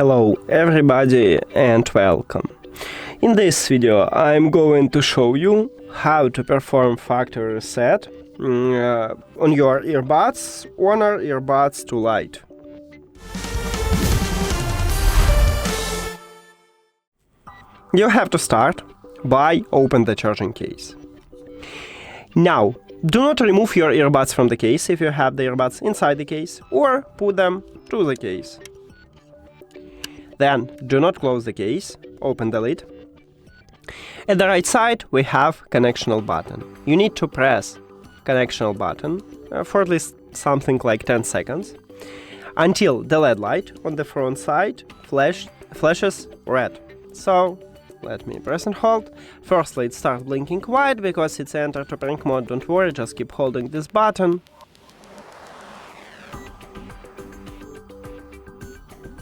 Hello everybody and welcome. In this video I'm going to show you how to perform factory reset on your earbuds, HONOR Earbuds to Lite. You have to start by open the charging case. Now, do not remove your earbuds from the case if you have the earbuds inside the case, or put them to the case. Then, do not close the case, open the lid. At the right side, we have connectional button. You need to press connectional button for at least something like 10 seconds, until the LED light on the front side flashes red. So, let me press and hold. Firstly, it starts blinking white because it's entered operating mode. Don't worry, just keep holding this button.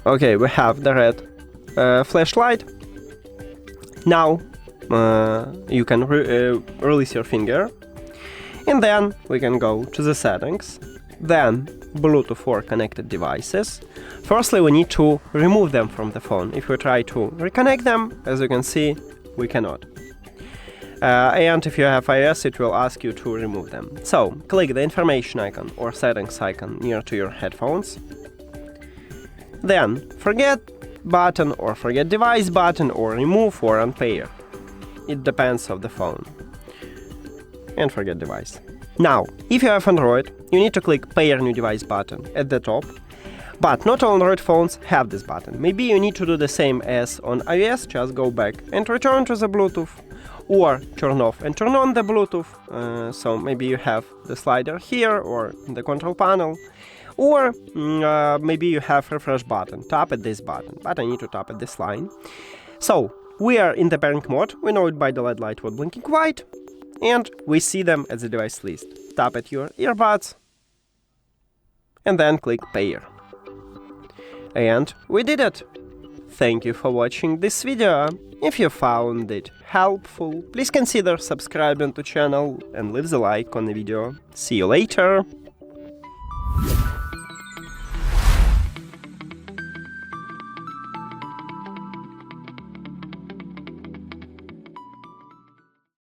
Okay, we have the red flashlight. Now you can release your finger, and then we can go to the settings, then Bluetooth or connected devices. Firstly, we need to remove them from the phone. If we try to reconnect them, as you can see, we cannot. And if you have iOS, it will ask you to remove them. So, click the information icon or settings icon near to your headphones. Then, forget button or forget device button or remove or unpair. It depends on the phone. And forget device. Now, if you have Android, you need to click Pair New Device button at the top. But not all Android phones have this button. Maybe you need to do the same as on iOS, just go back and return to the Bluetooth, or turn off and turn on the Bluetooth. So maybe you have the slider here or in the control panel. Or maybe you have refresh button, tap at this button, but I need to tap at this line. So, we are in the pairing mode, we know it by the LED light was blinking white, and we see them at the device list. Tap at your earbuds, and then click pair. And we did it! Thank you for watching this video. If you found it helpful, please consider subscribing to channel and leave the like on the video. See you later!